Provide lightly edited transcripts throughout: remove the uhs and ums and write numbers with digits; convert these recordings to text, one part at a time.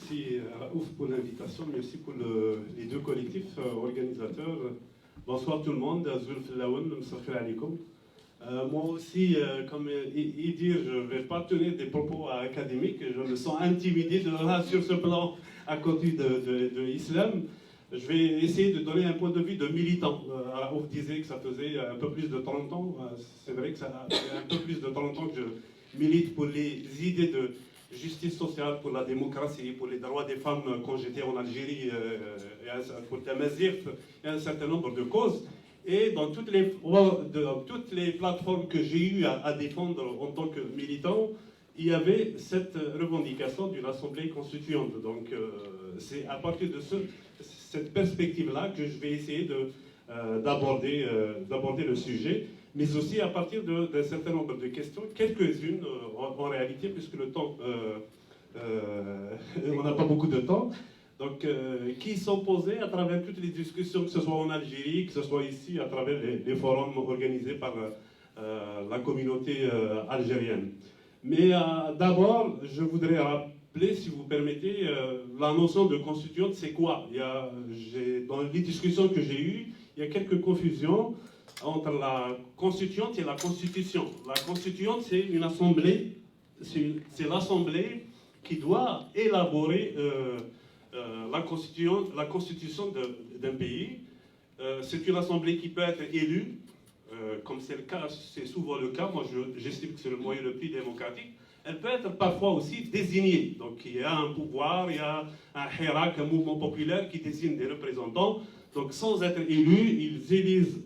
Merci Raouf pour l'invitation, merci pour les deux collectifs organisateurs. Bonsoir tout le monde, moi aussi, comme Idir, je ne vais pas tenir des propos académiques, je me sens intimidé sur ce plan à côté de l'islam. Je vais essayer de donner un point de vue de militant. Raouf disait que ça faisait un peu plus de 30 ans, c'est vrai que ça fait un peu plus de 30 ans que je milite pour les idées de justice sociale, pour la démocratie, pour les droits des femmes quand j'étais en Algérie, pour Tamazigh, et un certain nombre de causes. Et dans toutes les plateformes que j'ai eu à défendre en tant que militant, il y avait cette revendication d'une assemblée constituante. Donc c'est à partir de cette perspective-là que je vais essayer d'aborder le sujet, mais aussi à partir d'un certain nombre de questions, quelques-unes en réalité, puisque le temps, on n'a pas beaucoup de temps, donc qui sont posées à travers toutes les discussions, que ce soit en Algérie, que ce soit ici, à travers les forums organisés par la communauté algérienne. Mais d'abord, je voudrais rappeler, si vous permettez, la notion de constituante, c'est quoi? Dans les discussions que j'ai eues, il y a quelques confusions entre la constituante et la constitution. La constituante, c'est une assemblée, c'est l'assemblée qui doit élaborer la constitution d'un pays. C'est une assemblée qui peut être élue, comme c'est le cas, c'est souvent le cas, moi j'estime que c'est le moyen le plus démocratique. Elle peut être parfois aussi désignée. Donc il y a un pouvoir, il y a un hirak, un mouvement populaire qui désigne des représentants. Donc sans être élus, ils élisent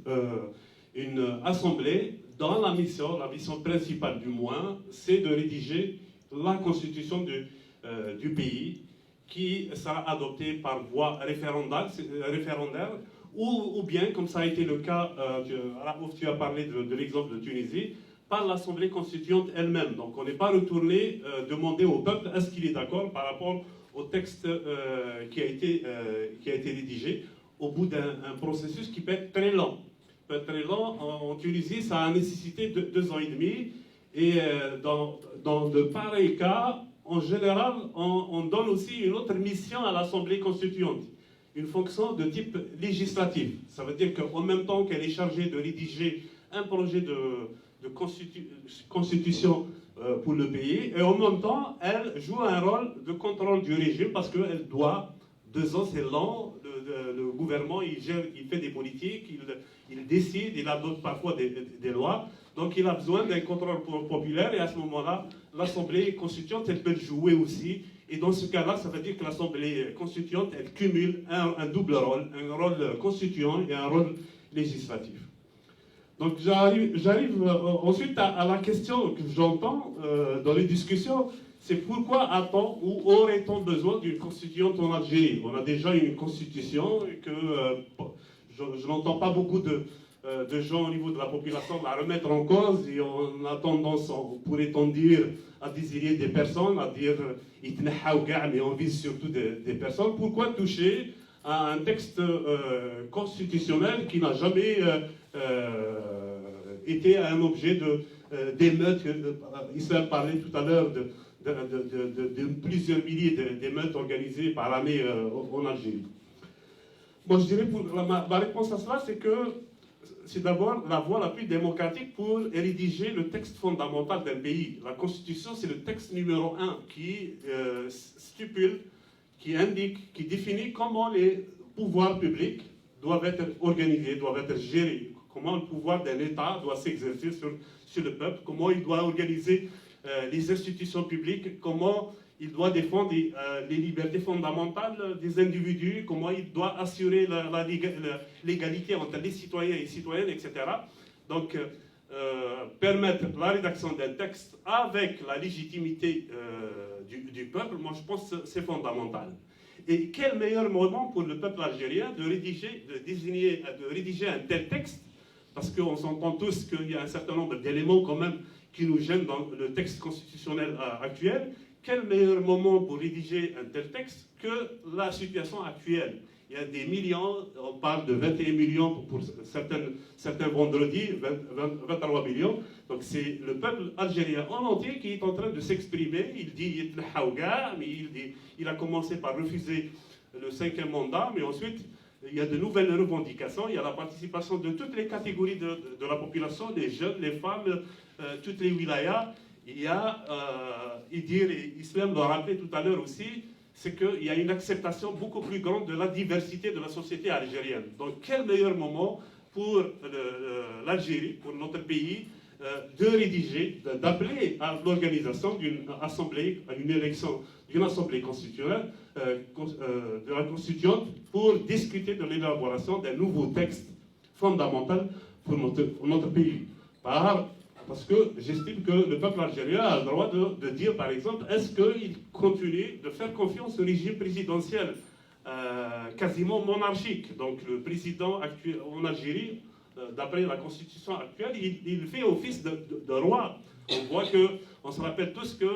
une assemblée dont la mission principale du moins, c'est de rédiger la constitution du pays qui sera adoptée par voie référendaire ou bien, comme ça a été le cas, Raouf, tu as parlé de l'exemple de Tunisie, par l'Assemblée constituante elle-même. Donc on n'est pas retourné demander au peuple est-ce qu'il est d'accord par rapport au texte qui a été rédigé au bout d'un processus qui peut être très lent. En Tunisie, ça a nécessité 2 ans et demi. Et dans de pareils cas, en général, on donne aussi une autre mission à l'Assemblée constituante, une fonction de type législatif. Ça veut dire qu'en même temps qu'elle est chargée de rédiger un projet de constitution pour le pays, et en même temps, elle joue un rôle de contrôle du régime parce qu'elle doit, 2 ans c'est lent, le gouvernement il fait des politiques, il décide, il adopte parfois des lois, donc il a besoin d'un contrôle populaire et à ce moment-là, l'Assemblée constituante elle peut jouer aussi. Et dans ce cas-là, ça veut dire que l'Assemblée constituante, elle cumule un double rôle, un rôle constituant et un rôle législatif. Donc j'arrive ensuite à la question que j'entends dans les discussions, c'est pourquoi a-t-on ou aurait-on besoin d'une constituante en Algérie? On a déjà une constitution et que je n'entends pas beaucoup de gens au niveau de la population la remettre en cause et on a tendance, pourrait-on dire, à désigner des personnes, à dire mais on vise surtout des personnes. Pourquoi toucher à un texte constitutionnel qui n'a jamais été un objet d'émeutes? Islam parlait tout à l'heure de plusieurs milliers d'émeutes organisées par l'année en Algérie. Moi, je dirais, ma réponse à cela, c'est que c'est d'abord la voie la plus démocratique pour rédiger le texte fondamental d'un pays. La Constitution, c'est le texte numéro 1 qui stipule, qui indique, qui définit comment les pouvoirs publics doivent être organisés, doivent être gérés, comment le pouvoir d'un État doit s'exercer sur le peuple, comment il doit organiser les institutions publiques, comment il doit défendre les libertés fondamentales des individus, comment il doit assurer l'égalité entre les citoyens et les citoyennes, etc. Donc, permettre la rédaction d'un texte avec la légitimité du peuple, moi je pense que c'est fondamental. Et quel meilleur moment pour le peuple algérien de rédiger un tel texte, parce qu'on s'entend tous qu'il y a un certain nombre d'éléments quand même qui nous gênent dans le texte constitutionnel actuel, quel meilleur moment pour rédiger un tel texte que la situation actuelle? Il y a des millions, on parle de 21 millions pour certains vendredis, 23 millions. Donc c'est le peuple algérien en entier qui est en train de s'exprimer. Il dit mais il a commencé par refuser le 5e mandat, mais ensuite il y a de nouvelles revendications. Il y a la participation de toutes les catégories de la population, les jeunes, les femmes, toutes les wilayas. Il y a, Idir et Islam l'ont rappelé tout à l'heure aussi, c'est qu'il y a une acceptation beaucoup plus grande de la diversité de la société algérienne. Donc quel meilleur moment pour l'Algérie, pour notre pays, de rédiger, d'appeler à l'organisation d'une assemblée, à une élection d'une assemblée constitutionnelle, de la constituante, pour discuter de l'élaboration d'un nouveau texte fondamental pour notre pays. Parce que j'estime que le peuple algérien a le droit de dire, par exemple, est-ce qu'il continue de faire confiance au régime présidentiel quasiment monarchique. Donc le président actuel en Algérie, d'après la constitution actuelle, il fait office de roi. On voit que, on se rappelle tous que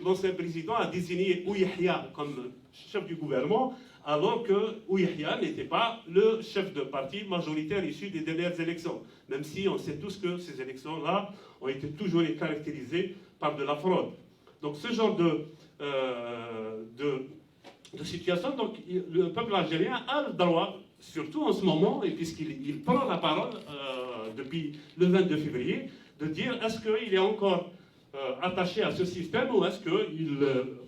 l'ancien président a désigné Ouyahia comme chef du gouvernement, alors que Ouyahia n'était pas le chef de parti majoritaire issu des dernières élections. Même si on sait tous que ces élections-là ont été toujours caractérisées par de la fraude. Donc ce genre de situation, donc, le peuple algérien a le droit, surtout en ce moment, et puisqu'il prend la parole depuis le 22 février, de dire est-ce qu'il est encore attaché à ce système ou est-ce qu'il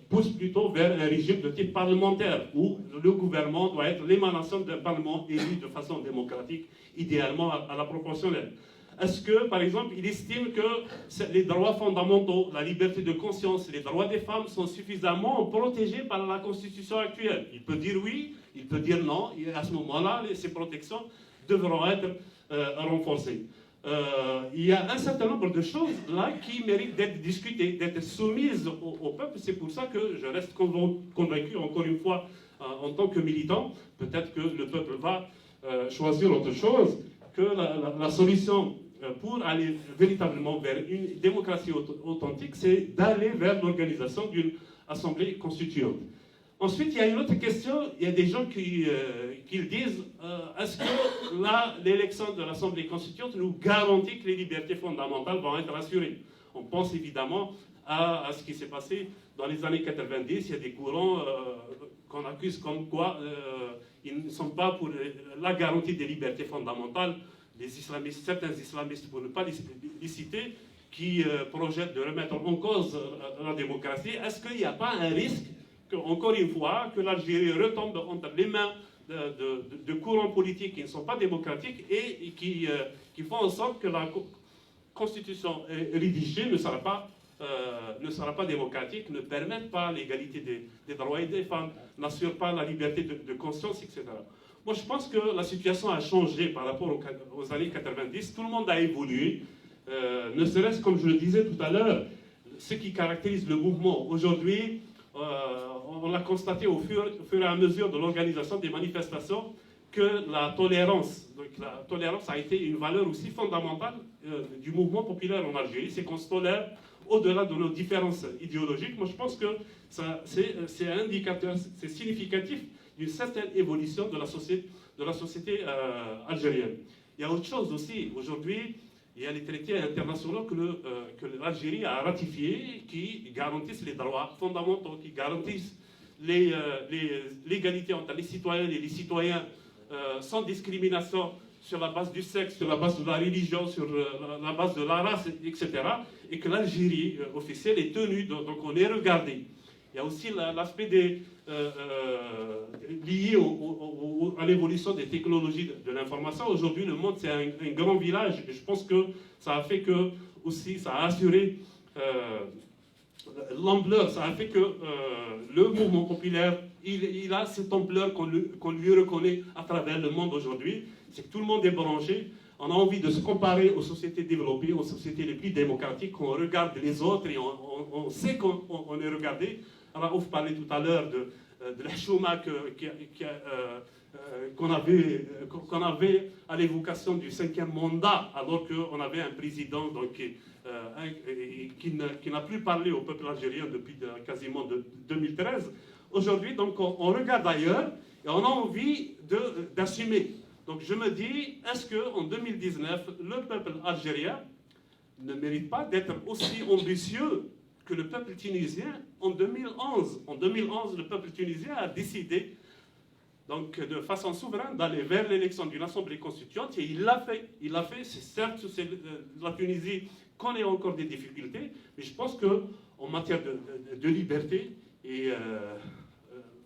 pousse plutôt vers un régime de type parlementaire où le gouvernement doit être l'émanation d'un parlement élu de façon démocratique, idéalement à la proportionnelle. Est-ce que, par exemple, il estime que les droits fondamentaux, la liberté de conscience, les droits des femmes sont suffisamment protégés par la Constitution actuelle? Il peut dire oui, il peut dire non, et à ce moment-là, ces protections devront être renforcées. Il y a un certain nombre de choses là qui méritent d'être discutées, d'être soumises au peuple. C'est pour ça que je reste convaincu, encore une fois, en tant que militant, peut-être que le peuple va choisir autre chose, que la solution pour aller véritablement vers une démocratie authentique, c'est d'aller vers l'organisation d'une assemblée constituante. Ensuite, il y a une autre question, il y a des gens qui disent est-ce que l'élection de l'Assemblée constituante nous garantit que les libertés fondamentales vont être assurées? On pense évidemment à ce qui s'est passé dans les années 90, il y a des courants qu'on accuse comme quoi ils ne sont pas pour la garantie des libertés fondamentales. Les islamistes, certains islamistes, pour ne pas les citer, qui projettent de remettre en cause la démocratie. Est-ce qu'il n'y a pas un risque encore une fois, que l'Algérie retombe entre les mains de courants politiques qui ne sont pas démocratiques et qui font en sorte que la constitution rédigée ne sera pas démocratique, ne permette pas l'égalité des droits et des femmes, n'assure pas la liberté de conscience, etc. Moi, je pense que la situation a changé par rapport aux années 90. Tout le monde a évolué, ne serait-ce, comme je le disais tout à l'heure, ce qui caractérise le mouvement aujourd'hui. On l'a constaté au fur et à mesure de l'organisation des manifestations que la tolérance a été une valeur aussi fondamentale du mouvement populaire en Algérie. C'est qu'on se tolère au-delà de nos différences idéologiques. Moi, je pense que c'est un indicateur, c'est significatif d'une certaine évolution de la société algérienne. Il y a autre chose aussi. Aujourd'hui, il y a les traités internationaux que l'Algérie a ratifiés qui garantissent les droits fondamentaux, qui garantissent l'égalité entre les citoyennes et les citoyens sans discrimination sur la base du sexe, sur la base de la religion, sur la base de la race, etc. Et que l'Algérie officielle est tenue, donc on est regardé. Il y a aussi l'aspect lié à l'évolution des technologies de l'information. Aujourd'hui, le monde, c'est un grand village. Et je pense que ça a fait que, aussi, ça a assuré l'ampleur. Ça a fait que le mouvement populaire, il a cette ampleur qu'on lui reconnaît à travers le monde aujourd'hui. C'est que tout le monde est branché. On a envie de se comparer aux sociétés développées, aux sociétés les plus démocratiques. On regarde les autres et on sait qu'on est regardé. Raouf parlait tout à l'heure de la chouma qu'on avait à l'évocation du 5e mandat, alors qu'on avait un président donc, et qui n'a plus parlé au peuple algérien depuis quasiment 2013. Aujourd'hui, donc, on regarde ailleurs et on a envie d'assumer. Donc je me dis, est-ce qu'en 2019, le peuple algérien ne mérite pas d'être aussi ambitieux que le peuple tunisien en 2011 ? En 2011, le peuple tunisien a décidé, donc, de façon souveraine, d'aller vers l'élection d'une assemblée constituante, et il l'a fait. Il l'a fait. C'est certes, la Tunisie connaît encore des difficultés, mais je pense qu'en matière de liberté, et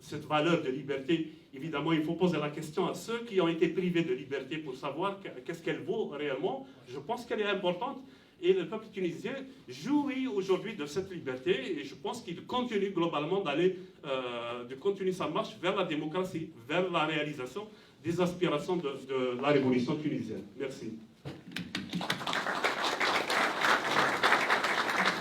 cette valeur de liberté, évidemment, il faut poser la question à ceux qui ont été privés de liberté pour savoir qu'est-ce qu'elle vaut réellement. Je pense qu'elle est importante. Et le peuple tunisien jouit aujourd'hui de cette liberté, et je pense qu'il continue globalement de continuer sa marche vers la démocratie, vers la réalisation des aspirations de la révolution tunisienne. Merci.